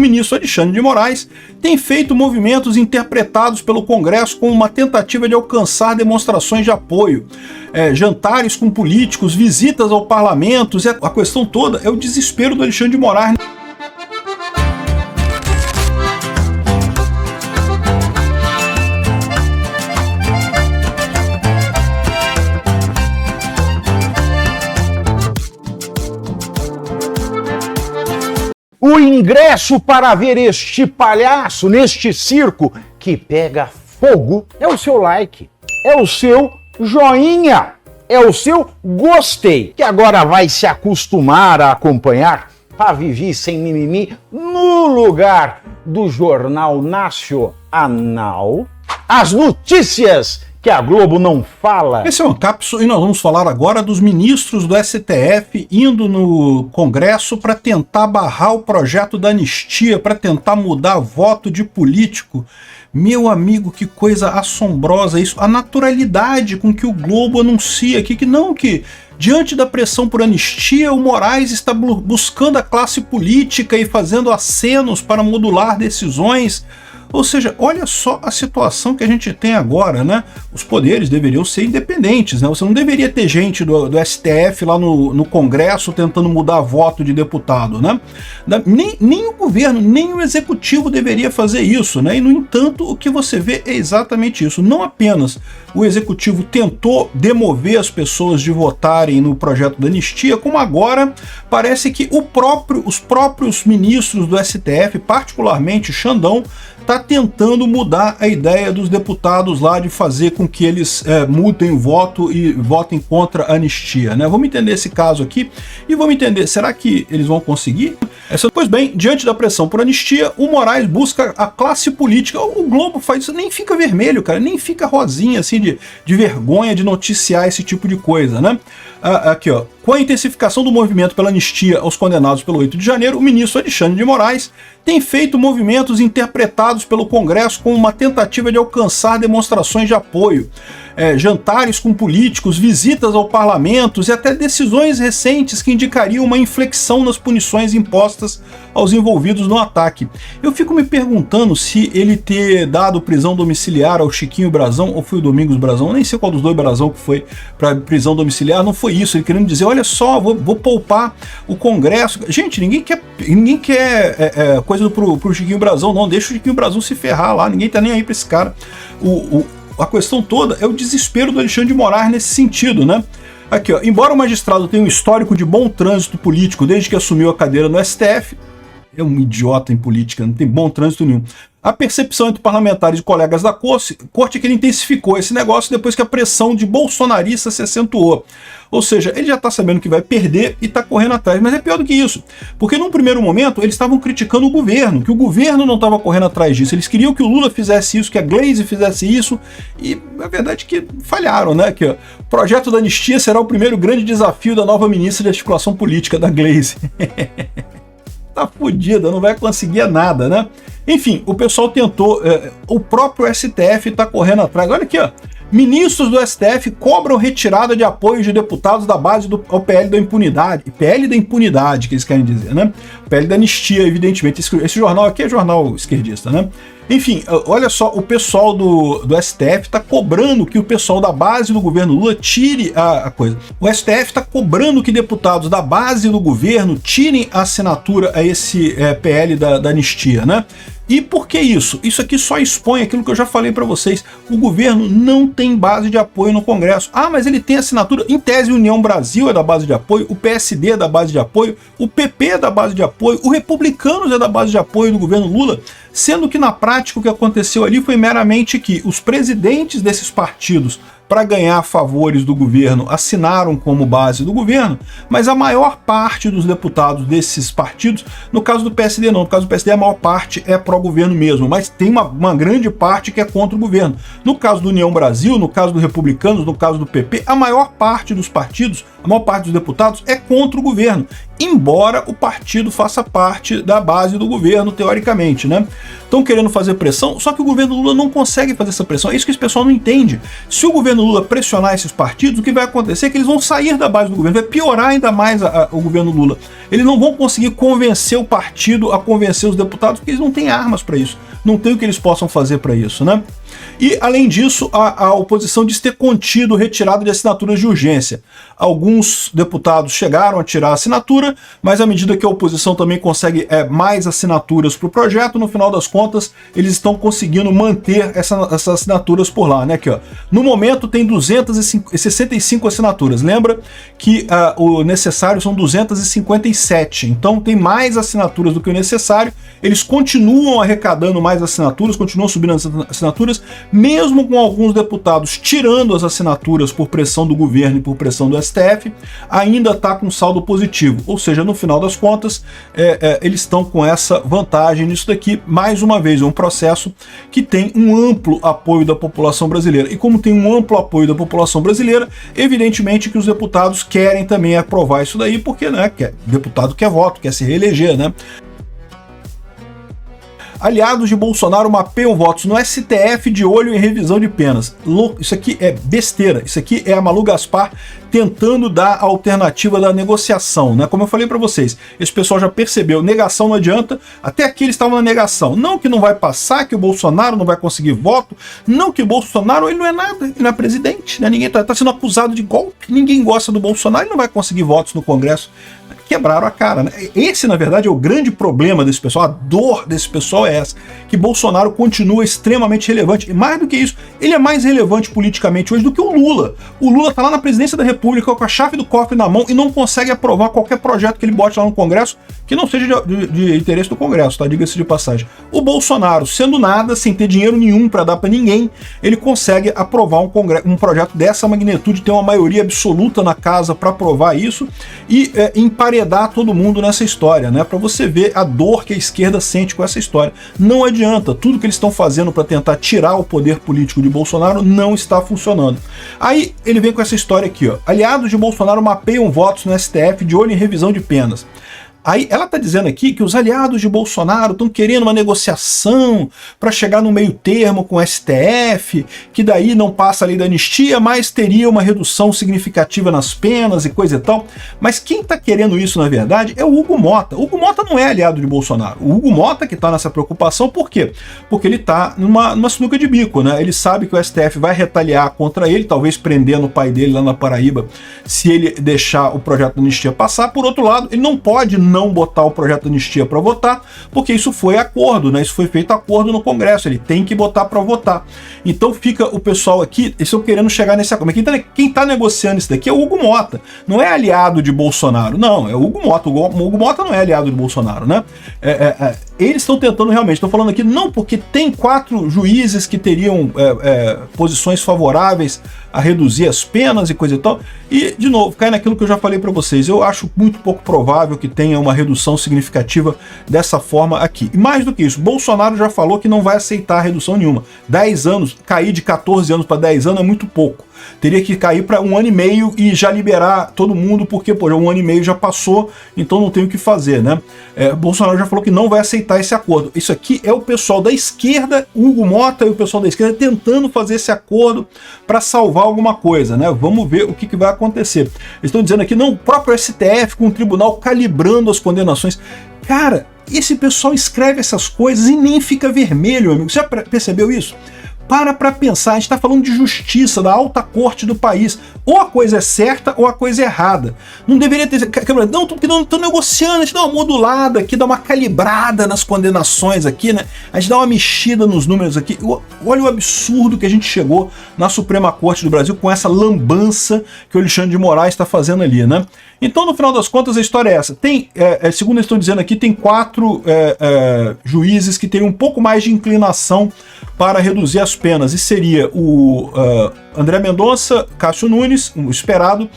O ministro Alexandre de Moraes tem feito movimentos interpretados pelo Congresso como uma tentativa de alcançar demonstrações de apoio. Jantares com políticos, visitas ao parlamento, e a questão toda é o desespero do Alexandre de Moraes. O ingresso para ver este palhaço neste circo que pega fogo é o seu like, é o seu joinha, é o seu gostei, que agora vai se acostumar a acompanhar a Vivi Sem Mimimi no lugar do Jornal Nacional, as notícias que a Globo não fala. Esse é um cápsula e nós vamos falar agora dos ministros do STF indo no Congresso para tentar barrar o projeto da anistia, para tentar mudar voto de político. Meu amigo, que coisa assombrosa isso. A naturalidade com que o Globo anuncia aqui que diante da pressão por anistia, o Moraes está buscando a classe política e fazendo acenos para modular decisões. Ou seja, olha só a situação que a gente tem agora, né? Os poderes deveriam ser independentes, né? Você não deveria ter gente do STF lá no Congresso tentando mudar voto de deputado, né? Nem o governo, nem o executivo deveria fazer isso, né? E, no entanto, o que você vê é exatamente isso. Não apenas o executivo tentou demover as pessoas de votarem no projeto da anistia, como agora parece que os próprios ministros do STF, particularmente Xandão, está tentando mudar a ideia dos deputados lá de fazer com que eles mudem o voto e votem contra a anistia, né? Vamos entender esse caso aqui e vamos entender, será que eles vão conseguir? Pois bem, diante da pressão por anistia, o Moraes busca a classe política. O Globo faz isso, nem fica vermelho, cara, nem fica rosinha, assim, de vergonha de noticiar esse tipo de coisa, né? Aqui, ó. Com a intensificação do movimento pela anistia aos condenados pelo 8 de janeiro, o ministro Alexandre de Moraes tem feito movimentos interpretados pelo Congresso como uma tentativa de alcançar demonstrações de apoio. Jantares com políticos, visitas ao parlamento e até decisões recentes que indicariam uma inflexão nas punições impostas aos envolvidos no ataque. Eu fico me perguntando se ele ter dado prisão domiciliar ao Chiquinho Brazão, ou foi o Domingos Brazão, eu nem sei qual dos dois Brazão que foi para prisão domiciliar, não foi isso, ele querendo dizer, olha só, vou poupar o Congresso. Gente, ninguém quer coisa pro Chiquinho Brazão, não, deixa o Chiquinho Brazão se ferrar lá, ninguém tá nem aí pra esse cara. A questão toda é o desespero do Alexandre de Moraes nesse sentido, né? Aqui, ó, embora o magistrado tenha um histórico de bom trânsito político desde que assumiu a cadeira no STF, é um idiota em política, não tem bom trânsito nenhum. A percepção entre parlamentares e colegas da corte é que ele intensificou esse negócio depois que a pressão de bolsonaristas se acentuou. Ou seja, ele já está sabendo que vai perder e está correndo atrás. Mas é pior do que isso, porque num primeiro momento eles estavam criticando o governo, que o governo não estava correndo atrás disso. Eles queriam que o Lula fizesse isso, que a Glaze fizesse isso, e a verdade é que falharam, né? Que, ó, o projeto da anistia será o primeiro grande desafio da nova ministra de articulação política, da Glaze. Tá fodida, não vai conseguir nada, né? Enfim, o pessoal tentou, o próprio STF tá correndo atrás. Olha aqui, ó. Ministros do STF cobram retirada de apoio de deputados da base ao PL da impunidade. PL da impunidade, que eles querem dizer, né? PL da anistia, evidentemente. Esse jornal aqui é jornal esquerdista, né? Enfim, olha só, o pessoal do STF está cobrando que o pessoal da base do governo Lula tire a coisa. O STF está cobrando que deputados da base do governo tirem a assinatura a esse PL da anistia, né? E por que isso? Isso aqui só expõe aquilo que eu já falei para vocês. O governo não tem base de apoio no Congresso. Ah, mas ele tem assinatura. Em tese, União Brasil é da base de apoio, o PSD é da base de apoio, o PP é da base de apoio, o Republicanos é da base de apoio do governo Lula, sendo que na prática o que aconteceu ali foi meramente que os presidentes desses partidos, para ganhar favores do governo, assinaram como base do governo, mas a maior parte dos deputados desses partidos, no caso do PSD não, no caso do PSD a maior parte é pró-governo mesmo, mas tem uma grande parte que é contra o governo. No caso do União Brasil, no caso do Republicanos, no caso do PP, a maior parte dos partidos, a maior parte dos deputados é contra o governo. embora o partido faça parte da base do governo, teoricamente, né? Estão querendo fazer pressão, só que o governo Lula não consegue fazer essa pressão. É isso que esse pessoal não entende. Se o governo Lula pressionar esses partidos, o que vai acontecer é que eles vão sair da base do governo, vai piorar ainda mais o governo Lula. Eles não vão conseguir convencer o partido a convencer os deputados, porque eles não têm armas para isso. Não tem o que eles possam fazer para isso, né? E, além disso, a oposição diz ter contido retirada de assinaturas de urgência. Alguns deputados chegaram a tirar a assinatura, mas à medida que a oposição também consegue mais assinaturas para o projeto, no final das contas, eles estão conseguindo manter essas assinaturas por lá, né? Aqui, ó. No momento tem 265 assinaturas. Lembra que o necessário são 257. Então tem mais assinaturas do que o necessário. Eles continuam arrecadando mais assinaturas, continuam subindo as assinaturas, mesmo com alguns deputados tirando as assinaturas por pressão do governo e por pressão do STF, ainda está com saldo positivo. Ou seja, no final das contas, eles estão com essa vantagem nisso daqui. Mais uma vez, é um processo que tem um amplo apoio da população brasileira. E como tem um amplo apoio da população brasileira, evidentemente que os deputados querem também aprovar isso daí, porque, né, deputado quer voto, quer se reeleger, né? Aliados de Bolsonaro mapeiam votos no STF de olho em revisão de penas. Isso aqui é besteira. Isso aqui é a Malu Gaspar tentando dar a alternativa da negociação, né? Como eu falei para vocês, esse pessoal já percebeu, negação não adianta. Até aqui eles estavam na negação. Não que não vai passar, que o Bolsonaro não vai conseguir voto. Não que o Bolsonaro, ele não é nada, ele não é presidente, né? Ninguém tá sendo acusado de golpe. Ninguém gosta do Bolsonaro, ele não vai conseguir votos no Congresso. Quebraram a cara, né? Esse, na verdade, é o grande problema desse pessoal, a dor desse pessoal é essa, que Bolsonaro continua extremamente relevante, e mais do que isso, ele é mais relevante politicamente hoje do que o Lula. O Lula tá lá na presidência da República com a chave do cofre na mão e não consegue aprovar qualquer projeto que ele bote lá no Congresso que não seja de interesse do Congresso, tá? Diga-se de passagem. O Bolsonaro, sendo nada, sem ter dinheiro nenhum para dar para ninguém, ele consegue aprovar um projeto dessa magnitude, ter uma maioria absoluta na casa para aprovar isso e emparedar todo mundo nessa história, né? Para você ver a dor que a esquerda sente com essa história. Não adianta, tudo que eles estão fazendo para tentar tirar o poder político de Bolsonaro não está funcionando. Aí ele vem com essa história aqui, ó. Aliados de Bolsonaro mapeiam votos no STF de olho em revisão de penas. Aí ela está dizendo aqui que os aliados de Bolsonaro estão querendo uma negociação para chegar no meio termo com o STF, que daí não passa a lei da anistia, mas teria uma redução significativa nas penas e coisa e tal. Mas quem está querendo isso, na verdade, é o Hugo Mota. O Hugo Mota não é aliado de Bolsonaro. O Hugo Mota que está nessa preocupação, por quê? Porque ele está numa sinuca de bico, né? Ele sabe que o STF vai retaliar contra ele, talvez prendendo o pai dele lá na Paraíba, se ele deixar o projeto da anistia passar. Por outro lado, ele não pode não botar o projeto de anistia para votar, porque isso foi acordo, né? Isso foi feito acordo no Congresso, ele tem que botar para votar. Então fica o pessoal aqui, eles estão querendo chegar nesse acordo. Mas quem tá negociando isso daqui é o Hugo Mota, não é aliado de Bolsonaro, não, é o Hugo Mota. O Hugo Mota não é aliado de Bolsonaro, né? Eles estão tentando realmente, estão falando aqui, não, porque tem 4 juízes que teriam posições favoráveis a reduzir as penas e coisa e tal, e, de novo, cai naquilo que eu já falei para vocês, eu acho muito pouco provável que tenha uma redução significativa dessa forma aqui. E mais do que isso, Bolsonaro já falou que não vai aceitar redução nenhuma. 10 anos, cair de 14 anos para 10 anos é muito pouco. Teria que cair para 1 ano e meio e já liberar todo mundo, porque, pô, 1 ano e meio já passou, então não tem o que fazer, né? Bolsonaro já falou que não vai aceitar esse acordo. Isso aqui é o pessoal da esquerda, Hugo Mota e o pessoal da esquerda tentando fazer esse acordo para salvar alguma coisa, né? Vamos ver o que vai acontecer. Eles estão dizendo aqui, não, o próprio STF com o tribunal calibrando as condenações. Cara, esse pessoal escreve essas coisas e nem fica vermelho, amigo. Você já percebeu isso? Para pensar, a gente está falando de justiça, da alta corte do país. Ou a coisa é certa ou a coisa é errada. Não deveria ter... Não, estou negociando, a gente dá uma modulada aqui, dá uma calibrada nas condenações aqui, né? A gente dá uma mexida nos números aqui. Olha o absurdo que a gente chegou na Suprema Corte do Brasil com essa lambança que o Alexandre de Moraes está fazendo ali, né? Então, no final das contas, a história é essa. Segundo eles estão dizendo aqui, tem 4 juízes que têm um pouco mais de inclinação para reduzir as penas, e seria o André Mendonça, Cássio Nunes, o esperado,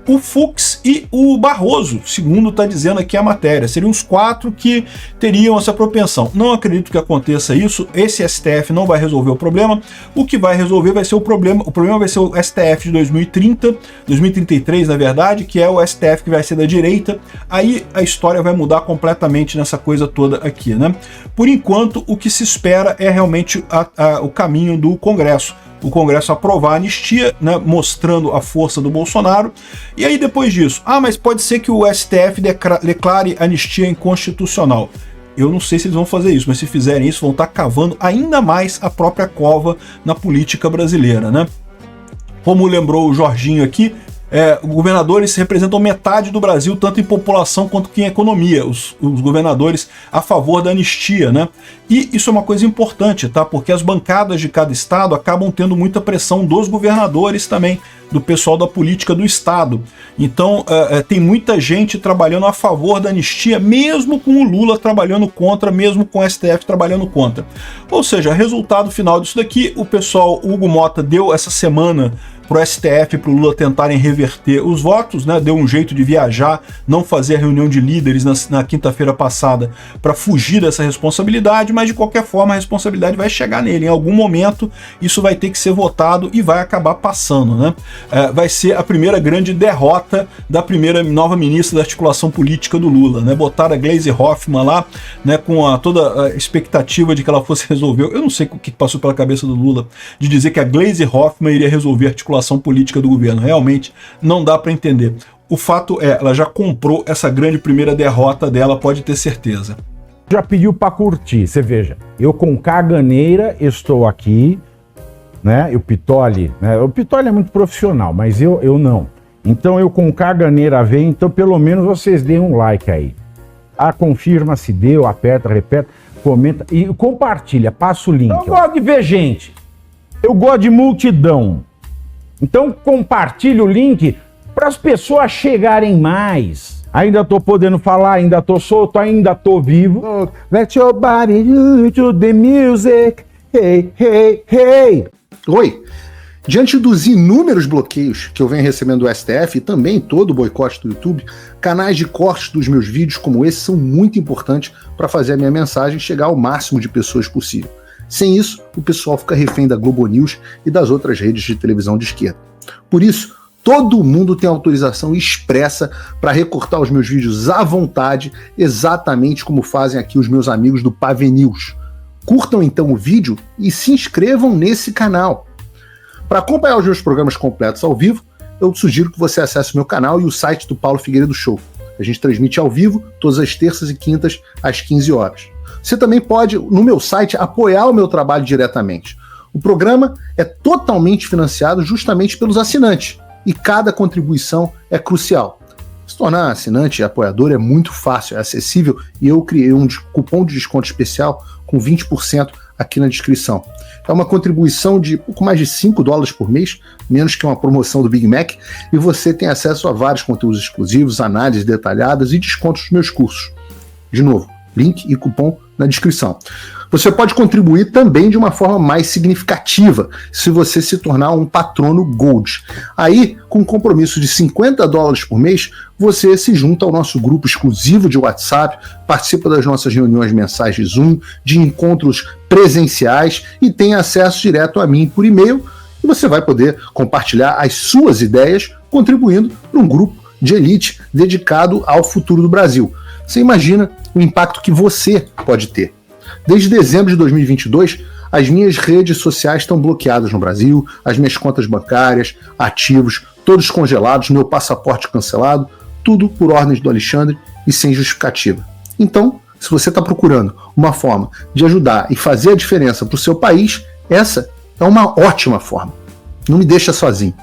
o Fux e o Barroso, segundo está dizendo aqui a matéria. Seriam os 4 que teriam essa propensão. Não acredito que aconteça isso, esse STF não vai resolver o problema. O que vai resolver vai ser o problema vai ser o STF de 2033, na verdade, que é o STF que vai ser da direita. Aí a história vai mudar completamente nessa coisa toda aqui, né? Por enquanto, o que se espera é realmente o caminho do Congresso. O Congresso aprovar a anistia, né, mostrando a força do Bolsonaro. E aí depois disso, mas pode ser que o STF declare a anistia inconstitucional. Eu não sei se eles vão fazer isso, mas se fizerem isso, vão estar cavando ainda mais a própria cova na política brasileira, né? Como lembrou o Jorginho aqui, governadores representam metade do Brasil, tanto em população quanto em economia, os governadores a favor da anistia, né? E isso é uma coisa importante, tá? Porque as bancadas de cada estado acabam tendo muita pressão dos governadores também, do pessoal da política do estado. Então, tem muita gente trabalhando a favor da anistia, mesmo com o Lula trabalhando contra, mesmo com o STF trabalhando contra. Ou seja, resultado final disso daqui, o pessoal, Hugo Mota deu essa semana pro STF, pro Lula tentarem reverter os votos, né? Deu um jeito de viajar, não fazer a reunião de líderes na quinta-feira passada para fugir dessa responsabilidade, mas de qualquer forma a responsabilidade vai chegar nele. Em algum momento isso vai ter que ser votado e vai acabar passando, né? Vai ser a primeira grande derrota da primeira nova ministra da articulação política do Lula, né? Botaram a Gleisi Hoffmann lá, né? Com toda a expectativa de que ela fosse resolver. Eu não sei o que passou pela cabeça do Lula de dizer que a Gleisi Hoffmann iria resolver a articulação política do governo. Realmente não dá para entender. O fato é, ela já comprou essa grande primeira derrota dela, pode ter certeza. Já pediu para curtir, você veja. Eu com caganeira estou aqui, né? O Pitoli é muito profissional, mas eu não. Então eu com caganeira venho, então pelo menos vocês deem um like aí. Confirma se deu, aperta, repete, comenta e compartilha, passa o link. Eu gosto de ver gente. Eu gosto de multidão. Então compartilhe o link para as pessoas chegarem mais. Ainda tô podendo falar, ainda tô solto, ainda tô vivo. Let your body do to the music. Hey, hey, hey. Oi. Diante dos inúmeros bloqueios que eu venho recebendo do STF e também todo o boicote do YouTube, canais de cortes dos meus vídeos como esse são muito importantes para fazer a minha mensagem chegar ao máximo de pessoas possível. Sem isso, o pessoal fica refém da Globo News e das outras redes de televisão de esquerda. Por isso, todo mundo tem autorização expressa para recortar os meus vídeos à vontade, exatamente como fazem aqui os meus amigos do Pave News. Curtam então o vídeo e se inscrevam nesse canal. Para acompanhar os meus programas completos ao vivo, eu sugiro que você acesse o meu canal e o site do Paulo Figueiredo Show. A gente transmite ao vivo todas as terças e quintas às 15 horas. Você também pode, no meu site, apoiar o meu trabalho diretamente. O programa é totalmente financiado justamente pelos assinantes e cada contribuição é crucial. Se tornar assinante e apoiador é muito fácil, é acessível e eu criei um cupom de desconto especial com 20% aqui na descrição. É uma contribuição de pouco mais de $5 por mês, menos que uma promoção do Big Mac, e você tem acesso a vários conteúdos exclusivos, análises detalhadas e descontos dos meus cursos. De novo, link e cupom na descrição. Você pode contribuir também de uma forma mais significativa se você se tornar um patrono Gold. Aí, com um compromisso de $50 por mês, você se junta ao nosso grupo exclusivo de WhatsApp, participa das nossas reuniões mensais de Zoom, de encontros presenciais e tem acesso direto a mim por e-mail. E você vai poder compartilhar as suas ideias, contribuindo para um grupo de elite dedicado ao futuro do Brasil. Você imagina o impacto que você pode ter. Desde dezembro de 2022, as minhas redes sociais estão bloqueadas no Brasil, as minhas contas bancárias, ativos, todos congelados, meu passaporte cancelado, tudo por ordens do Alexandre e sem justificativa. Então, se você está procurando uma forma de ajudar e fazer a diferença para o seu país, essa é uma ótima forma. Não me deixa sozinho.